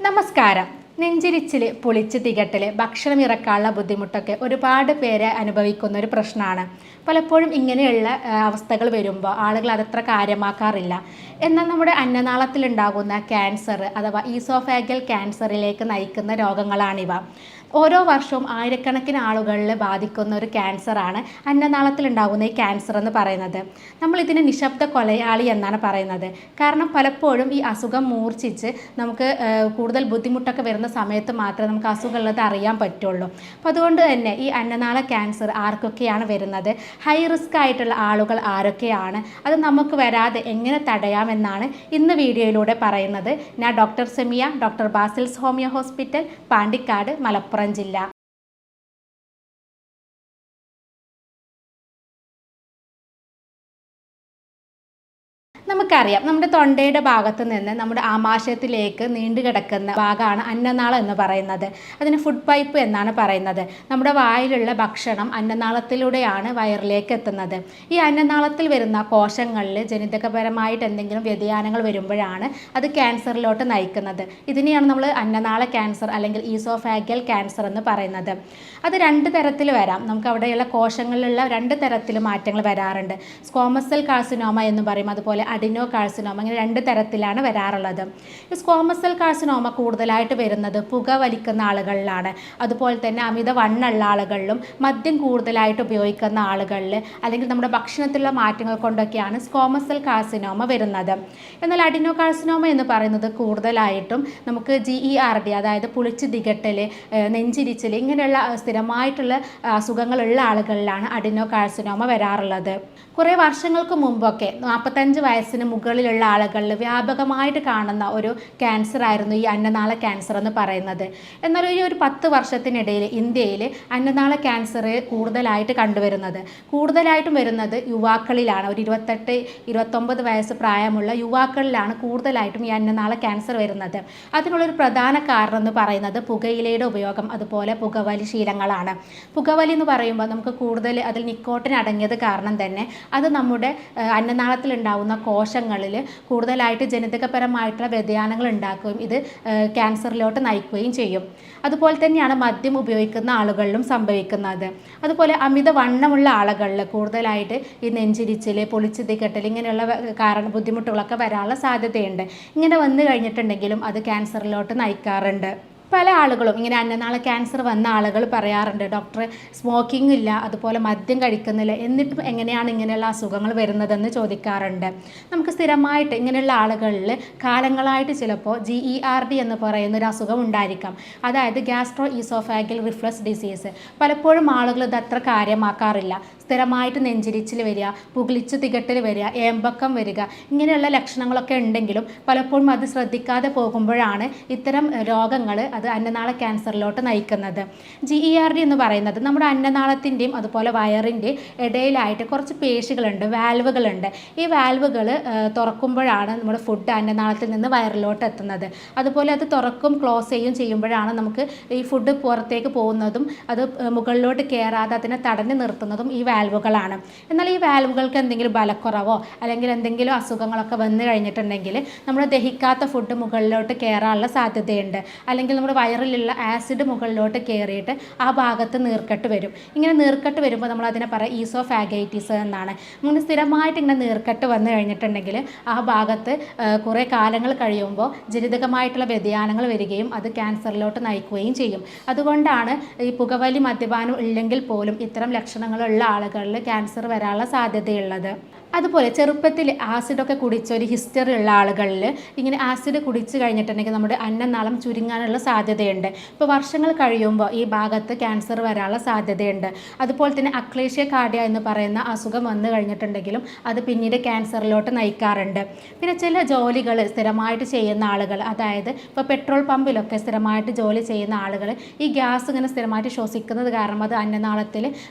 നമസ്കാരം. നെഞ്ചിരിച്ചിൽ, പൊളിച്ച് തികട്ടൽ, ഭക്ഷണം ഇറക്കാനുള്ള ബുദ്ധിമുട്ടൊക്കെ ഒരുപാട് പേരെ അനുഭവിക്കുന്ന ഒരു പ്രശ്നമാണ്. പലപ്പോഴും ഇങ്ങനെയുള്ള അവസ്ഥകൾ വരുമ്പോൾ ആളുകൾ അതത്ര കാര്യമാക്കാറില്ല. എന്നാൽ നമ്മുടെ അന്നനാളത്തിലുണ്ടാകുന്ന ക്യാൻസർ അഥവാ ഈസോഫാഗൽ ക്യാൻസറിലേക്ക് നയിക്കുന്ന രോഗങ്ങളാണിവ. ഓരോ വർഷവും ആയിരക്കണക്കിന് ആളുകളിൽ ബാധിക്കുന്ന ഒരു ക്യാൻസറാണ് അന്നനാളത്തിലുണ്ടാകുന്ന ഈ ക്യാൻസർ എന്ന് പറയുന്നത്. നമ്മളിതിന് നിശബ്ദ കൊലയാളി എന്നാണ് പറയുന്നത്. കാരണം പലപ്പോഴും ഈ അസുഖം മൂർച്ഛിച്ച് നമുക്ക് കൂടുതൽ ബുദ്ധിമുട്ടൊക്കെ വരുന്ന സമയത്ത് മാത്രമേ നമുക്ക് അസുഖമുള്ളത് അറിയാൻ പറ്റുള്ളൂ. അപ്പോൾ അതുകൊണ്ട് തന്നെ ഈ അന്നനാള ക്യാൻസർ ആർക്കൊക്കെയാണ് വരുന്നത്, ഹൈ റിസ്ക് ആയിട്ടുള്ള ആളുകൾ ആരൊക്കെയാണ്, അത് നമുക്ക് വരാതെ എങ്ങനെ തടയാമെന്നാണ് ഇന്ന് വീഡിയോയിലൂടെ പറയുന്നത്. ഞാൻ doctor Semiya, doctor Basil's homeo hospital, Pandikkad, Malappuram ജില്ല. നമുക്കറിയാം, നമ്മുടെ തൊണ്ടയുടെ ഭാഗത്ത് നിന്ന് നമ്മുടെ ആമാശയത്തിലേക്ക് നീണ്ടു കിടക്കുന്ന ഭാഗമാണ് അന്നനാളം എന്ന് പറയുന്നത്. അതിന് ഫുഡ് പൈപ്പ് എന്നാണ് പറയുന്നത്. നമ്മുടെ വായിലുള്ള ഭക്ഷണം അന്നനാളത്തിലൂടെയാണ് വയറിലേക്ക് എത്തുന്നത്. ഈ അന്നനാളത്തിൽ വരുന്ന കോശങ്ങളിൽ ജനിതകപരമായിട്ട് എന്തെങ്കിലും വ്യതിയാനങ്ങൾ വരുമ്പോഴാണ് അത് ക്യാൻസറിലോട്ട് നയിക്കുന്നത്. ഇതിനെയാണ് നമ്മൾ അന്നനാള ക്യാൻസർ അല്ലെങ്കിൽ ഈസോഫാഗൽ ക്യാൻസർ എന്ന് പറയുന്നത്. അത് രണ്ട് തരത്തിൽ വരാം. നമുക്ക് അവിടെയുള്ള കോശങ്ങളിലുള്ള രണ്ട് തരത്തിൽ മാറ്റങ്ങൾ വരാറുണ്ട്. സ്ക്വാമസ് സെൽ കാർസിനോമ എന്ന് പറയും, അതുപോലെ അഡിനോ കാർസിനോമ. അങ്ങനെ രണ്ട് തരത്തിലാണ് വരാറുള്ളത്. ഈ സ്ക്വാമസ് സെൽ കാർസിനോമ കൂടുതലായിട്ട് വരുന്നത് പുക വലിക്കുന്ന ആളുകളിലാണ്. അതുപോലെ തന്നെ അമിത വണ്ണുള്ള ആളുകളിലും മദ്യം കൂടുതലായിട്ട് ഉപയോഗിക്കുന്ന ആളുകളിൽ അല്ലെങ്കിൽ നമ്മുടെ ഭക്ഷണത്തിലുള്ള മാറ്റങ്ങൾ കൊണ്ടൊക്കെയാണ് സ്ക്വാമസ് സെൽ കാർസിനോമ വരുന്നത്. എന്നാൽ അഡിനോ കാർസിനോമ എന്ന് പറയുന്നത് കൂടുതലായിട്ടും നമുക്ക് GERD, അതായത് പുളിച്ച് തികട്ടൽ, നെഞ്ചിരിച്ചൽ, ഇങ്ങനെയുള്ള സ്ഥിരമായിട്ടുള്ള അസുഖങ്ങളുള്ള ആളുകളിലാണ് അഡിനോ കാർസിനോമ വരാറുള്ളത്. കുറേ വർഷങ്ങൾക്ക് മുമ്പൊക്കെ 45 വയസ്സിന് മുകളിലുള്ള ആളുകളിൽ വ്യാപകമായിട്ട് കാണുന്ന ഒരു ക്യാൻസർ ആയിരുന്നു ഈ അന്നനാള ക്യാൻസർ എന്ന് പറയുന്നത്. എന്നാൽ ഈ ഒരു 10 വർഷത്തിനിടയിൽ ഇന്ത്യയിൽ അന്നനാള ക്യാൻസർ കൂടുതലായിട്ട് കണ്ടുവരുന്നത്, കൂടുതലായിട്ടും വരുന്നത് യുവാക്കളിലാണ്. ഒരു 28-29 വയസ്സ് പ്രായമുള്ള യുവാക്കളിലാണ് കൂടുതലായിട്ടും ഈ അന്നനാള ക്യാൻസർ വരുന്നത്. അതിനുള്ളൊരു പ്രധാന കാരണം എന്ന് പറയുന്നത് പുകയിലയുടെ ഉപയോഗം, അതുപോലെ പുകവലി ശീലങ്ങളാണ്. പുകവലി എന്ന് പറയുമ്പോൾ നമുക്ക് കൂടുതൽ അതിൽ നിക്കോട്ടിൻ അടങ്ങിയത് കാരണം തന്നെ അത് നമ്മുടെ അന്നനാളത്തിൽ ഉണ്ടാകുന്ന കോശങ്ങളിൽ കൂടുതലായിട്ട് ജനിതകപരമായിട്ടുള്ള വ്യതിയാനങ്ങൾ ഉണ്ടാക്കുകയും ഇത് ക്യാൻസറിലോട്ട് നയിക്കുകയും ചെയ്യും. അതുപോലെ തന്നെയാണ് മദ്യം ഉപയോഗിക്കുന്ന ആളുകളിലും സംഭവിക്കുന്നത്. അതുപോലെ അമിത വണ്ണമുള്ള ആളുകളിൽ കൂടുതലായിട്ട് ഈ നെഞ്ചിരിച്ചിൽ, പൊളിച്ച് തികട്ടൽ, ഇങ്ങനെയുള്ള ബുദ്ധിമുട്ടുകളൊക്കെ വരാനുള്ള സാധ്യതയുണ്ട്. ഇങ്ങനെ വന്നു കഴിഞ്ഞിട്ടുണ്ടെങ്കിലും അത് ക്യാൻസറിലോട്ട് നയിക്കാറുണ്ട്. പല ആളുകളും ഇങ്ങനെ അന്നനാള ക്യാൻസർ വന്ന ആളുകൾ പറയാറുണ്ട്, ഡോക്ടറെ സ്മോക്കിംഗ് ഇല്ല, അതുപോലെ മദ്യം കഴിക്കുന്നില്ല, എന്നിട്ടും എങ്ങനെയാണ് ഇങ്ങനെയുള്ള അസുഖങ്ങൾ വരുന്നതെന്ന് ചോദിക്കാറുണ്ട്. നമുക്ക് സ്ഥിരമായിട്ട് ഇങ്ങനെയുള്ള ആളുകളിൽ കാലങ്ങളായിട്ട് ചിലപ്പോൾ GERD എന്ന് പറയുന്ന ഒരു അസുഖം ഉണ്ടായിരിക്കാം. അതായത് ഗ്യാസ്ട്രോ ഈസോഫാഗൽ റിഫ്ലക്സ് ഡിസീസ്. പലപ്പോഴും ആളുകൾ ഇത് അത്ര കാര്യമാക്കാറില്ല. സ്ഥിരമായിട്ട് നെഞ്ചിരിച്ചിൽ വരിക, പുകിളിച്ച് തികട്ടൽ വരിക, ഏമ്പക്കം വരിക, ഇങ്ങനെയുള്ള ലക്ഷണങ്ങളൊക്കെ ഉണ്ടെങ്കിലും പലപ്പോഴും അത് ശ്രദ്ധിക്കാതെ പോകുമ്പോഴാണ് ഇത്തരം രോഗങ്ങൾ അത് അന്നനാള ക്യാൻസറിലോട്ട് നയിക്കുന്നത്. GERD എന്ന് പറയുന്നത് നമ്മുടെ അന്നനാളത്തിൻ്റെയും അതുപോലെ വയറിൻ്റെ ഇടയിലായിട്ട് കുറച്ച് പേശികളുണ്ട്, വാൽവുകളുണ്ട്. ഈ വാൽവുകൾ തുറക്കുമ്പോഴാണ് നമ്മുടെ ഫുഡ് അന്നനാളത്തിൽ നിന്ന് വയറിലോട്ട് എത്തുന്നത്. അതുപോലെ അത് തുറക്കും ക്ലോസ് ചെയ്യുമ്പോഴാണ് നമുക്ക് ഈ ഫുഡ് പുറത്തേക്ക് പോകുന്നതും അത് മുകളിലോട്ട് കയറാതെ അതിനെ തടഞ്ഞു നിർത്തുന്നതും ഈ വാൽവുകളാണ്. എന്നാൽ ഈ വാൽവുകൾക്ക് എന്തെങ്കിലും ബലക്കുറവോ അല്ലെങ്കിൽ എന്തെങ്കിലും അസുഖങ്ങളൊക്കെ വന്നു കഴിഞ്ഞിട്ടുണ്ടെങ്കിൽ നമ്മൾ ദഹിക്കാത്ത ഫുഡ് മുകളിലോട്ട് കയറാനുള്ള സാധ്യതയുണ്ട്. അല്ലെങ്കിൽ നമ്മുടെ വയറിലുള്ള ആസിഡ് മുകളിലോട്ട് കയറിയിട്ട് ആ ഭാഗത്ത് നീർക്കെട്ട് വരും. ഇങ്ങനെ നീർക്കെട്ട് വരുമ്പോൾ നമ്മൾ അതിനെ പറയാം ഈസോഫാഗൈറ്റിസ് എന്നാണ്. അങ്ങനെ സ്ഥിരമായിട്ട് ഇങ്ങനെ നീർക്കെട്ട് വന്നു കഴിഞ്ഞിട്ടുണ്ടെങ്കിൽ ആ ഭാഗത്ത് കുറേ കാലങ്ങൾ കഴിയുമ്പോൾ ജനിതകമായിട്ടുള്ള വ്യതിയാനങ്ങൾ വരികയും അത് ക്യാൻസറിലോട്ട് നയിക്കുകയും ചെയ്യും. അതുകൊണ്ടാണ് ഈ പുകവലി, മദ്യപാനം ഇല്ലെങ്കിൽ പോലും ഇത്തരം ലക്ഷണങ്ങളുള്ള ആളുകളിൽ ക്യാൻസർ വരാനുള്ള സാധ്യതയുള്ളത്. അതുപോലെ ചെറുപ്പത്തിൽ ആസിഡൊക്കെ കുടിച്ച ഒരു ഹിസ്റ്ററി ഉള്ള ആളുകളിൽ ഇങ്ങനെ ആസിഡ് കുടിച്ച് കഴിഞ്ഞിട്ടുണ്ടെങ്കിൽ നമ്മുടെ അന്നനാളം ചുരുങ്ങാനുള്ള സാധ്യതയുണ്ട്. ഇപ്പോൾ വർഷങ്ങൾ കഴിയുമ്പോൾ ഈ ഭാഗത്ത് ക്യാൻസർ വരാനുള്ള സാധ്യതയുണ്ട്. അതുപോലെ തന്നെ അക്ലേഷ്യ കാർഡിയ എന്ന് പറയുന്ന അസുഖം വന്നു കഴിഞ്ഞിട്ടുണ്ടെങ്കിലും അത് പിന്നീട് ക്യാൻസറിലോട്ട് നയിക്കാറുണ്ട്. പിന്നെ ചില ജോലികൾ സ്ഥിരമായിട്ട് ചെയ്യുന്ന ആളുകൾ, അതായത് ഇപ്പോൾ പെട്രോൾ പമ്പിലൊക്കെ സ്ഥിരമായിട്ട് ജോലി ചെയ്യുന്ന ആളുകൾ ഈ ഗ്യാസ് ഇങ്ങനെ സ്ഥിരമായിട്ട് ശ്വസിക്കുന്നത് കാരണം അത് അന്നനാളത്തിൽ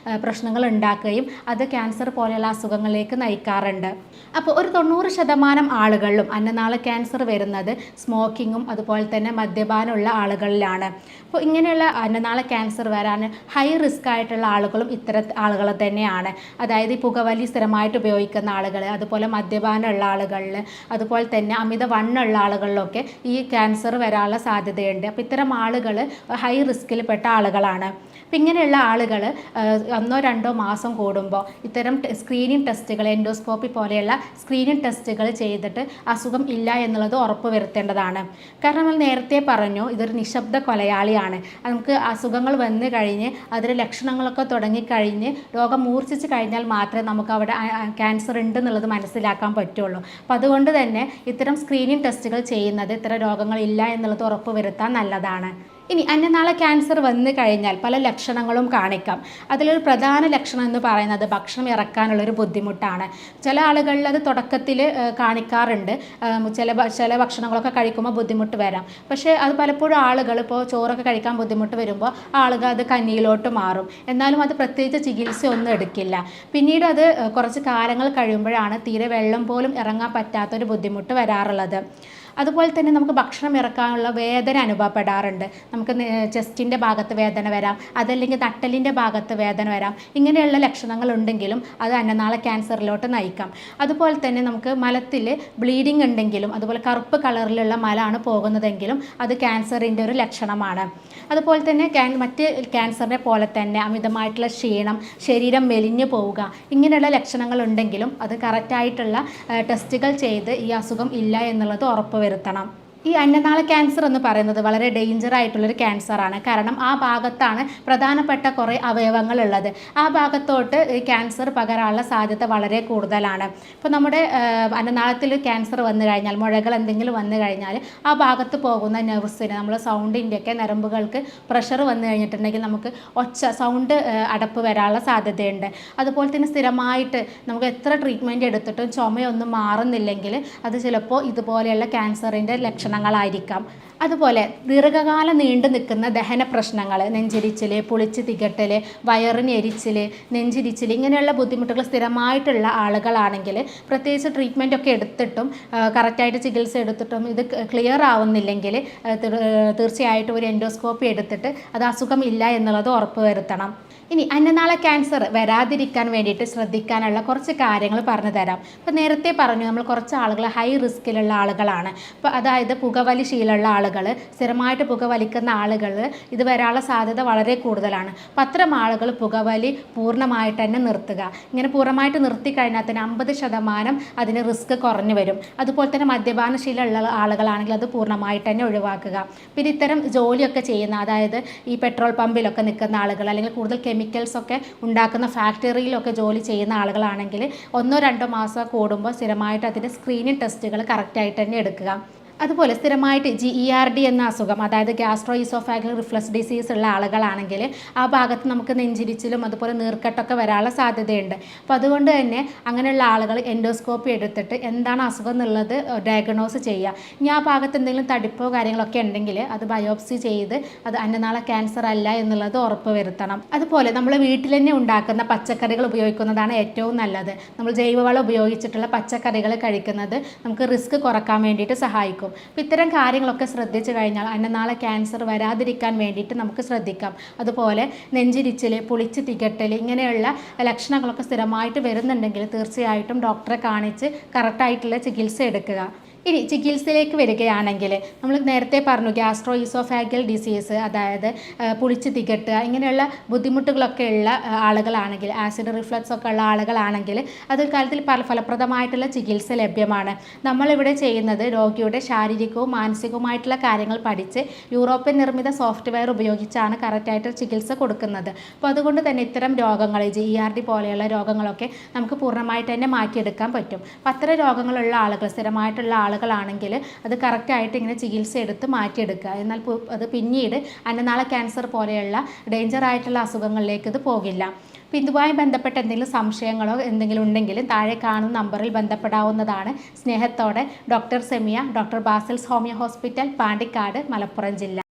പ്രശ്നങ്ങൾ ഉണ്ടാക്കുകയും അത് ക്യാൻസർ പോലെയുള്ള അസുഖങ്ങളിലേക്ക് നയിക്കും. കാണിക്കാറുണ്ട്. അപ്പോൾ ഒരു 90% ആളുകളിലും അന്നനാള ക്യാൻസർ വരുന്നത് സ്മോക്കിങ്ങും അതുപോലെ തന്നെ മദ്യപാനമുള്ള ആളുകളിലാണ്. അപ്പോൾ ഇങ്ങനെയുള്ള അന്നനാള ക്യാൻസർ വരാൻ ഹൈ റിസ്ക് ആയിട്ടുള്ള ആളുകളും ഇത്തരം ആളുകൾ തന്നെയാണ്. അതായത് ഈ പുകവലി സ്ഥിരമായിട്ട് ഉപയോഗിക്കുന്ന ആളുകൾ, അതുപോലെ മദ്യപാനമുള്ള ആളുകളിൽ, അതുപോലെ തന്നെ അമിത വണ്ണമുള്ള ആളുകളിലൊക്കെ ഈ ക്യാൻസർ വരാനുള്ള സാധ്യതയുണ്ട്. അപ്പോൾ ഇത്തരം ആളുകൾ ഹൈ റിസ്കിൽപ്പെട്ട ആളുകളാണ്. അപ്പം ഇങ്ങനെയുള്ള ആളുകൾ 1-2 മാസം കൂടുമ്പോൾ ഇത്തരം സ്ക്രീനിങ് ടെസ്റ്റുകൾ, എൻഡോസ്കോപ്പി പോലെയുള്ള സ്ക്രീനിങ് ടെസ്റ്റുകൾ ചെയ്തിട്ട് അസുഖം ഇല്ല എന്നുള്ളത് ഉറപ്പ് വരുത്തേണ്ടതാണ്. കാരണം നമ്മൾ നേരത്തെ പറഞ്ഞു, ഇതൊരു നിശബ്ദ കൊലയാളിയാണ്. നമുക്ക് അസുഖങ്ങൾ വന്നു കഴിഞ്ഞ് അതിൻ്റെ ലക്ഷണങ്ങളൊക്കെ തുടങ്ങിക്കഴിഞ്ഞ് രോഗം മൂർച്ഛിച്ച് കഴിഞ്ഞാൽ മാത്രമേ നമുക്ക് അവിടെ ക്യാൻസർ ഉണ്ടെന്നുള്ളത് മനസ്സിലാക്കാൻ പറ്റുള്ളൂ. അപ്പം അതുകൊണ്ട് തന്നെ ഇത്തരം സ്ക്രീനിങ് ടെസ്റ്റുകൾ ചെയ്യുന്നത് ഇത്തരം രോഗങ്ങളില്ല എന്നുള്ളത് ഉറപ്പ് വരുത്താൻ നല്ലതാണ്. ഇനി അന്നനാള ക്യാൻസർ വന്നു കഴിഞ്ഞാൽ പല ലക്ഷണങ്ങളും കാണിക്കാം. അതിലൊരു പ്രധാന ലക്ഷണം എന്ന് പറയുന്നത് ഭക്ഷണം ഇറക്കാനുള്ളൊരു ബുദ്ധിമുട്ടാണ്. ചില ആളുകളിൽ അത് തുടക്കത്തിൽ കാണിക്കാറുണ്ട്. ചില ഭക്ഷണങ്ങളൊക്കെ കഴിക്കുമ്പോൾ ബുദ്ധിമുട്ട് വരാം. പക്ഷേ അത് പലപ്പോഴും ആളുകൾ ഇപ്പോൾ ചോറൊക്കെ കഴിക്കാൻ ബുദ്ധിമുട്ട് വരുമ്പോൾ ആളുകൾ അത് കഞ്ഞിയിലോട്ട് മാറും. എന്നാലും അത് പ്രത്യേകിച്ച് ചികിത്സയൊന്നും എടുക്കില്ല. പിന്നീട് അത് കുറച്ച് കാലങ്ങൾ കഴിയുമ്പോഴാണ് തീരെ വെള്ളം പോലും ഇറങ്ങാൻ പറ്റാത്തൊരു ബുദ്ധിമുട്ട് വരാറുള്ളത്. അതുപോലെ തന്നെ നമുക്ക് ഭക്ഷണം ഇറക്കാനുള്ള വേദന അനുഭവപ്പെടാറുണ്ട്. നമുക്ക് ചെസ്റ്റിൻ്റെ ഭാഗത്ത് വേദന വരാം, അതല്ലെങ്കിൽ നട്ടലിൻ്റെ ഭാഗത്ത് വേദന വരാം. ഇങ്ങനെയുള്ള ലക്ഷണങ്ങൾ ഉണ്ടെങ്കിലും അത് അന്നനാള ക്യാൻസറിലോട്ട് നയിക്കാം. അതുപോലെ തന്നെ നമുക്ക് മലത്തിൽ ബ്ലീഡിങ് ഉണ്ടെങ്കിലും, അതുപോലെ കറുപ്പ് കളറിലുള്ള മലമാണ് പോകുന്നതെങ്കിലും അത് ക്യാൻസറിൻ്റെ ഒരു ലക്ഷണമാണ്. അതുപോലെ തന്നെ മറ്റ് ക്യാൻസറിനെ പോലെ തന്നെ അമിതമായിട്ടുള്ള ക്ഷീണം, ശരീരം മെലിഞ്ഞു പോവുക, ഇങ്ങനെയുള്ള ലക്ഷണങ്ങൾ ഉണ്ടെങ്കിലും അത് കറക്റ്റായിട്ടുള്ള ടെസ്റ്റുകൾ ചെയ്ത് ഈ അസുഖം ഇല്ല എന്നുള്ളത് ഉറപ്പ് വരുത്തണം. ഈ അന്നനാള ക്യാൻസർ എന്ന് പറയുന്നത് വളരെ ഡേഞ്ചർ ആയിട്ടുള്ളൊരു ക്യാൻസറാണ്. കാരണം ആ ഭാഗത്താണ് പ്രധാനപ്പെട്ട കുറേ അവയവങ്ങളുള്ളത്. ആ ഭാഗത്തോട്ട് ഈ ക്യാൻസർ പകരാനുള്ള സാധ്യത വളരെ കൂടുതലാണ്. ഇപ്പോൾ നമ്മുടെ അന്നനാളത്തിൽ ക്യാൻസർ വന്നു കഴിഞ്ഞാൽ, മുഴകൾ എന്തെങ്കിലും വന്നു കഴിഞ്ഞാൽ ആ ഭാഗത്ത് പോകുന്ന നെർവ്സിന്, നമ്മൾ സൗണ്ടിൻ്റെയൊക്കെ നരമ്പുകൾക്ക് പ്രഷർ വന്നു കഴിഞ്ഞിട്ടുണ്ടെങ്കിൽ നമുക്ക് സൗണ്ട് അടപ്പ് വരാനുള്ള സാധ്യതയുണ്ട്. അതുപോലെ തന്നെ സ്ഥിരമായിട്ട് നമുക്ക് എത്ര ട്രീറ്റ്മെൻറ്റ് എടുത്തിട്ടും ചുമയൊന്നും മാറുന്നില്ലെങ്കിൽ അത് ചിലപ്പോൾ ഇതുപോലെയുള്ള ക്യാൻസറിൻ്റെ ലക്ഷണങ്ങളായിരിക്കാം. അതുപോലെ ദീർഘകാലം നീണ്ടു നിൽക്കുന്ന ദഹന പ്രശ്നങ്ങൾ, നെഞ്ചിരിച്ചിൽ, പുളിച്ച് തികട്ടൽ, വയറിന് എരിച്ചിൽ, നെഞ്ചിരിച്ചിൽ, ഇങ്ങനെയുള്ള ബുദ്ധിമുട്ടുകൾ സ്ഥിരമായിട്ടുള്ള ആളുകളാണെങ്കിൽ പ്രത്യേകിച്ച് ട്രീറ്റ്മെൻ്റ് ഒക്കെ എടുത്തിട്ടും കറക്റ്റായിട്ട് ചികിത്സ എടുത്തിട്ടും ഇത് ക്ലിയർ ആവുന്നില്ലെങ്കിൽ തീർച്ചയായിട്ടും ഒരു എൻഡോസ്കോപ്പി എടുത്തിട്ട് അത് അസുഖം ഇല്ല എന്നുള്ളത് ഉറപ്പ് വരുത്തണം. ഇനി അന്നനാള ക്യാൻസർ വരാതിരിക്കാൻ വേണ്ടിയിട്ട് ശ്രദ്ധിക്കാനുള്ള കുറച്ച് കാര്യങ്ങൾ പറഞ്ഞു തരാം. ഇപ്പോൾ നേരത്തെ പറഞ്ഞു, നമ്മൾ കുറച്ച് ആളുകൾ ഹൈ റിസ്കിലുള്ള ആളുകളാണ്. അപ്പോൾ അതായത് പുകവലി ശീലമുള്ള ആളുകൾ, സ്ഥിരമായിട്ട് പുകവലിക്കുന്ന ആളുകൾ ഇത് വരാനുള്ള സാധ്യത വളരെ കൂടുതലാണ്. അപ്പോൾ അത്തരം ആളുകൾ പുകവലി പൂർണ്ണമായിട്ട് തന്നെ നിർത്തുക. ഇങ്ങനെ പൂർണ്ണമായിട്ട് നിർത്തി കഴിഞ്ഞാൽ തന്നെ 50% അതിന് റിസ്ക് കുറഞ്ഞു വരും. അതുപോലെ തന്നെ മദ്യപാന ശീലമുള്ള ആളുകളാണെങ്കിൽ അത് പൂർണ്ണമായിട്ട് തന്നെ ഒഴിവാക്കുക. പിന്നെ ഇത്തരം ജോലിയൊക്കെ ചെയ്യുന്ന, അതായത് ഈ പെട്രോൾ പമ്പിലൊക്കെ നിൽക്കുന്ന ആളുകൾ, അല്ലെങ്കിൽ കൂടുതൽ കെമിക്കൽസ് ഒക്കെ ഉണ്ടാക്കുന്ന ഫാക്ടറിയിലൊക്കെ ജോലി ചെയ്യുന്ന ആളുകളാണെങ്കിൽ 1-2 മാസം കൂടുമ്പോൾ സ്ഥിരമായിട്ട് അതിൻ്റെ സ്ക്രീനിങ് ടെസ്റ്റുകൾ കറക്റ്റായിട്ട് തന്നെ എടുക്കുക. അതുപോലെ സ്ഥിരമായിട്ട് GERD എന്ന അസുഖം, അതായത് ഗ്യാസ്ട്രോ ഈസോഫാഗൽ റിഫ്ലക്സ് ഡിസീസ് ഉള്ള ആളുകളാണെങ്കിൽ ആ ഭാഗത്ത് നമുക്ക് നെഞ്ചിരിച്ചിലും അതുപോലെ നീർക്കെട്ടൊക്കെ വരാനുള്ള സാധ്യതയുണ്ട്. അപ്പോൾ അതുകൊണ്ട് തന്നെ അങ്ങനെയുള്ള ആളുകൾ എൻഡോസ്കോപ്പി എടുത്തിട്ട് എന്താണ് അസുഖം എന്നുള്ളത് ഡയഗ്നോസ് ചെയ്യുക. ഇനി ആ ഭാഗത്ത് എന്തെങ്കിലും തടിപ്പോ കാര്യങ്ങളൊക്കെ ഉണ്ടെങ്കിൽ അത് ബയോപ്സി ചെയ്ത് അത് അന്നനാള ക്യാൻസർ അല്ല എന്നുള്ളത് ഉറപ്പ് വരുത്തണം. അതുപോലെ നമ്മൾ വീട്ടിൽ തന്നെ ഉണ്ടാക്കുന്ന പച്ചക്കറികൾ ഉപയോഗിക്കുന്നതാണ് ഏറ്റവും നല്ലത്. നമ്മൾ ജൈവവളം ഉപയോഗിച്ചിട്ടുള്ള പച്ചക്കറികൾ കഴിക്കുന്നത് നമുക്ക് റിസ്ക് കുറക്കാൻ വേണ്ടിയിട്ട് സഹായിക്കും. അപ്പോൾ ഇത്തരം കാര്യങ്ങളൊക്കെ ശ്രദ്ധിച്ചു കഴിഞ്ഞാൽ അന്നനാള ക്യാൻസർ വരാതിരിക്കാൻ വേണ്ടിയിട്ട് നമുക്ക് ശ്രദ്ധിക്കാം. അതുപോലെ നെഞ്ചിരിച്ചിൽ, പുളിച്ച് തികട്ടൽ, ഇങ്ങനെയുള്ള ലക്ഷണങ്ങളൊക്കെ സ്ഥിരമായിട്ട് വരുന്നുണ്ടെങ്കിൽ തീർച്ചയായിട്ടും ഡോക്ടറെ കാണിച്ച് കറക്റ്റായിട്ടുള്ള ചികിത്സ എടുക്കുക. ഇനി ചികിത്സയിലേക്ക് വരികയാണെങ്കിൽ നമ്മൾ നേരത്തെ പറഞ്ഞു ഗ്യാസ്ട്രോ ഈസോഫാഗൽ ഡിസീസ്, അതായത് പുളിച്ച് തികട്ടുക, ഇങ്ങനെയുള്ള ബുദ്ധിമുട്ടുകളൊക്കെ ഉള്ള ആളുകളാണെങ്കിൽ, ആസിഡ് റിഫ്ലക്സ് ഒക്കെ ഉള്ള ആളുകളാണെങ്കിൽ അത് കാലത്തിൽ ഫലപ്രദമായിട്ടുള്ള ചികിത്സ ലഭ്യമാണ്. നമ്മളിവിടെ ചെയ്യുന്നത് രോഗിയുടെ ശാരീരികവും മാനസികവുമായിട്ടുള്ള കാര്യങ്ങൾ പഠിച്ച് യൂറോപ്യൻ നിർമ്മിത സോഫ്റ്റ്വെയർ ഉപയോഗിച്ചാണ് കറക്റ്റായിട്ട് ചികിത്സ കൊടുക്കുന്നത്. അപ്പോൾ അതുകൊണ്ട് തന്നെ ഇത്തരം രോഗങ്ങൾ, GERD പോലെയുള്ള രോഗങ്ങളൊക്കെ നമുക്ക് പൂർണ്ണമായിട്ട് തന്നെ മാറ്റിയെടുക്കാൻ പറ്റും. അപ്പോൾ അത്തരം രോഗങ്ങളുള്ള ആളുകൾ, സ്ഥിരമായിട്ടുള്ള ആളുകളാണെങ്കിൽ അത് കറക്റ്റായിട്ട് ഇങ്ങനെ ചികിത്സ എടുത്ത് മാറ്റിയെടുക്കുക. എന്നാൽ അത് പിന്നീട് അന്നനാള ക്യാൻസർ പോലെയുള്ള ഡേഞ്ചർ ആയിട്ടുള്ള അസുഖങ്ങളിലേക്ക് ഇത് പോകില്ല. അപ്പോൾ ഇതുമായി ബന്ധപ്പെട്ട എന്തെങ്കിലും സംശയങ്ങളോ എന്തെങ്കിലും ഉണ്ടെങ്കിൽ താഴെ കാണുന്ന നമ്പറിൽ ബന്ധപ്പെടാവുന്നതാണ്. സ്നേഹത്തോടെ doctor Semiya, doctor Basil's homeo hospital, Pandikkad, Malappuram ജില്ല.